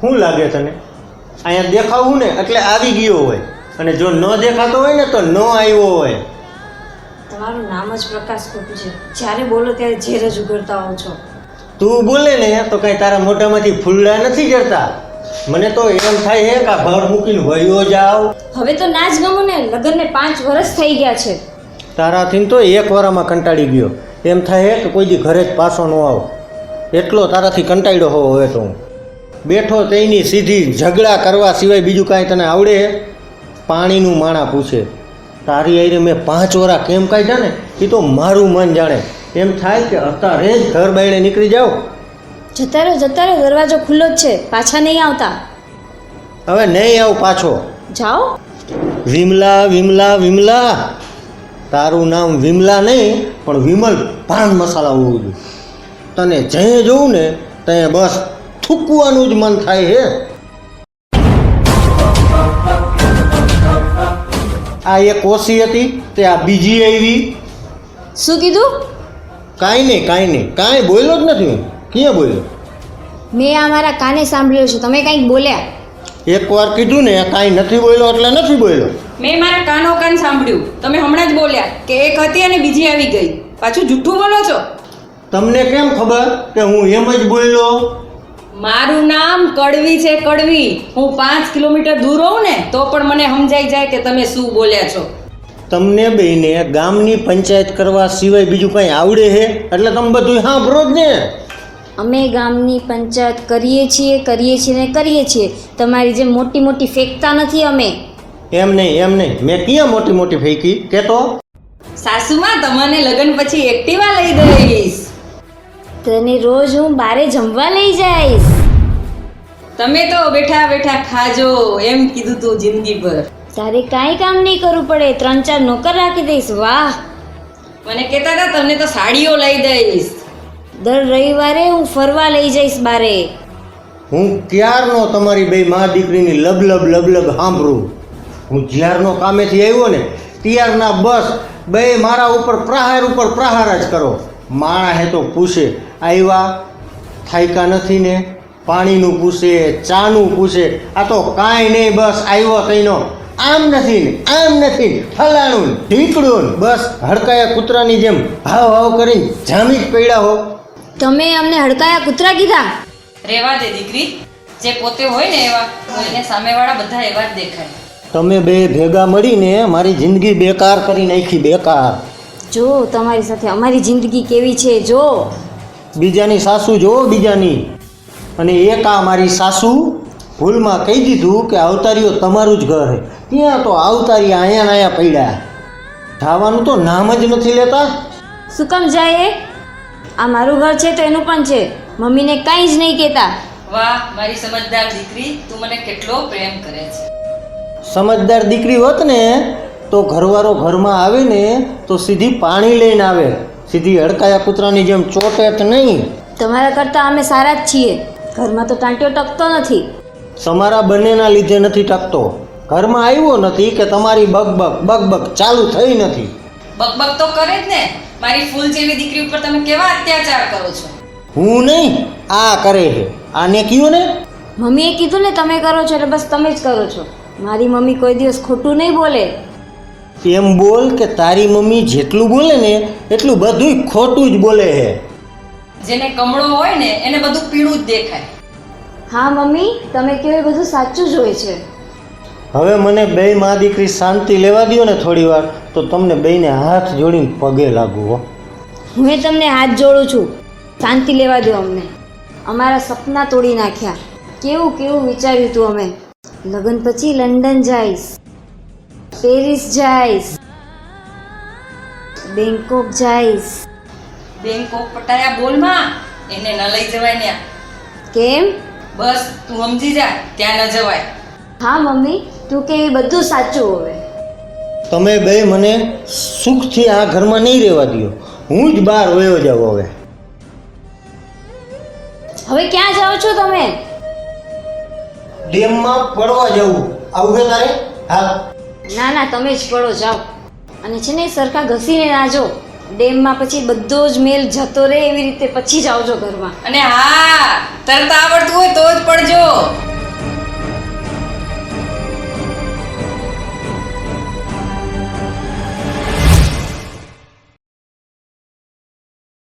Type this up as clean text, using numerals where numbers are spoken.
શું લાગે તને? અહીંયા દેખાવું ને એટલે આવી ગયો હોય, અને જો ન દેખાતો હોય ને તો ન આવ્યો હોય. તમારું નામ જ પ્રકાશ ખોટું છે. જ્યારે બોલો ત્યારે ઝેર જ ઉગડતા હો છો. તું બોલે ને તો કાંઈ તારા મોઢામાંથી ફૂલડા નથી જડતા. મને તો એમ થાય છે કે આ ઘર મૂકીને વયો જાવ. હવે તો ના જ ગમું ને. લગ્નને 5 વર્ષ થઈ ગયા છે. તારાથી તો એક વારમાં કંટાળી ગયો. એમ થાય કે કોઈ દી ઘરે જ પાછો ન આવો. એટલો તારાથી કંટાળ્યો હોવો હવે તો હું. બેઠો તેની સીધી ઝઘડા કરવા સિવાય બીજું કાંઈ તને આવડે? પાણીનું માણા પૂછે. તારી આઈને મેં 5 વરા કેમ કાઢ્યા ને એ તો મારું મન જાણે. એમ થાય કે અત્યારે જ ઘર બાયણે નીકળી જાઓ. જતા રહ્યો, દરવાજો ખુલ્લો જ છે. પાછા નહીં આવતા. હવે નહીં આવું પાછો. જાઓ. વિમલા વિમલા વિમલા, તારું નામ વિમલા નહીં પણ વિમલ પાન મસાલા હોવું જોઈએ. તને જ્યાં જોઉં ને ત્યાં બસ થૂકવાનું જ મન થાય હે. આ એક ઓછી હતી તે આ બીજી આવી. શું કીધું? કાંઈ નહીં, કાંઈ બોલ્યો જ નથી હું. ક્યાં બોલ્યો? મેં આ મારા કાને સાંભળ્યું છે. તમે કંઈક બોલ્યા. એકવાર કીધું ને કાંઈ નથી બોલ્યો એટલે નથી બોલ્યો. મેં મારા કાનો કાન સાંભળ્યું. તમે હમણાં જ બોલ્યા કે એક હતી અને બીજી આવી ગઈ. પાછું જૂઠું બોલો છો. તમને કેમ ખબર કે હું એમ જ બોલ્યો? મારું નામ કડવી છે, કડવી. હું 5 કિલોમીટર દૂર હોઉં ને તો પણ મને સમજાઈ જાય કે તમે શું બોલ્યા છો. તમને બેયને ગામની પંચાયત કરવા સિવાય બીજું કંઈ આવડે છે? એટલે તમે બધું સાંભળો જ ને. અમે ગામની પંચાયત કરીએ છીએ. તમારી જેમ મોટી મોટી ફેંકતા નથી અમે. એમ નહીં, મેં ક્યાં મોટી મોટી ફેંકી કહેતો? સાસુમાં તમને લગ્ન પછી એક્ટિવા લઈ દઈશ. તને રોજ હું બારે જમવા લઈ જઈશ. તમે તો બેઠા બેઠા ખાજો એમ કીધું તું જિંદગી ભર. તારે કાંઈ કામ નહીં કરવું પડે. 3-4 નોકર રાખી દઈશ. વાહ. મને કહેતા હતા તમને તો સાડીઓ લઈ દઈશ. દર રવિવારે હું ફરવા લઈ જઈશ બારે. હું ક્યારનો તમારી બે મા દીકરીની લબ સાંભળું. હું જ્યારનો કામેથી આવ્યો ને ત્યારના બસ બે મારા ઉપર પ્રહાર જ કરો. માણા હે તો પૂછે આવ્યા, થાયકા નથી ને, પાણીનું પૂછે, ચાનું પૂછે. આ તો કાંઈ નહીં, બસ આવ્યો તઈનો. આમ નથી ને આમ નથી ને ફલાણું ઢીકડું બસ હડકાયા કૂતરાની જેમ હાવ કરીને જામી જ પડ્યા હો. તમે અમને હડકાયા કૂતરા કીધા? રેવા દે દીકરી. જે પોતે હોય ને એવા કોઈને સામેવાળા બધા એવા જ દેખાય. તમે બે ભેગા મળીને મારી જિંદગી બેકાર કરી નાખી. બેકાર. જો તમારી સાથે અમારી જિંદગી કેવી છે. જો બીજાની સાસુ જો બીજાની. અને એક આ મારી સાસુ ભૂલમાં કહી દીધું કે અવતારીઓ તમારું જ ઘર છે. ત્યાં તો અવતારી અહીંયા પડ્યા. જવાનું તો નામ જ નથી લેતા. શું કામ જાય? આ મારું ઘર છે તો એનું પણ છે. મમ્મીને કાંઈ જ નહીં કહેતા. વાહ મારી સમજદાર દીકરી, તું મને કેટલો પ્રેમ કરે છે. સમજદાર દીકરી હોત ને તો ઘરવાળો ઘરમાં આવે ને તો સીધી પાણી લઈને આવે. સીધી હડકાયા કૂતરાની જેમ ચોટે જ નહીં. તમારા કરતાં અમે સારા જ છીએ. ઘરમાં તો ટાંટ્યો ટકતો નથી. તમારા બંનેના લીધે નથી ટકતો. ઘરમાં આવ્યો નથી કે તમારી બકબક ચાલુ થઈ નથી. બકબક તો કરે જ ને. મારી ફૂલ જેવી દીકરી ઉપર તમે કેવા અત્યાચાર કરો છો. હું નહીં, આ કરે છે. આને કીધું ને. મમ્મીએ કીધું ને તમે કરો છો એટલે બસ તમે જ કરો છો. મારી મમ્મી કોઈ દિવસ ખોટું નહીં બોલે. એમ બોલ કે તારી મમ્મી જેટલું બોલે ને એટલું બધું ખોટું જ બોલે છે. જેને કમળો હોય ને એને બધું પીળું જ દેખાય. હા મમ્મી, તમે કહો એ બધું સાચું જ હોય છે. હવે મને બે મા દીકરી શાંતિ લેવા દો ને થોડી વાર, તો તમને બેને હાથ જોડીને પગે લાગુ હો. હું તમને હાથ જોડું છું. શાંતિ લેવા દો અમને. અમારા સપના તોડી નાખ્યા. કેવું વિચાર્યું હતું અમે. લગ્ન પછી લંડન જઈશ, પેરિસ જઈશ, બેંકોક જઈશ. બેંકોક પટાયા બોલમાં એને ન લઈ જવાય ને. કેમ? બસ તું સમજી જા, ત્યાં ન જવાય. હા મમ્મી, તું કે એ બધું સાચું. હવે તમે બે મને સુખથી આ ઘરમાં નહીં રહેવા દો. હું જ બહાર વયો જાઉં. હવે ક્યાં જાઓ છો તમે? ડેમમાં પડવા જવું. આવું છે તારે? હા. ના તમે જ પડો જાઓ. અને છે ને સરખા ઘસીને નાજો. ડેમમાં પછી બધો જ મેલ જતો રહે એવી રીતે પછી જ આવજો ઘરમાં. અને હા, તરતા આવડતું હોય તો જ પડજો.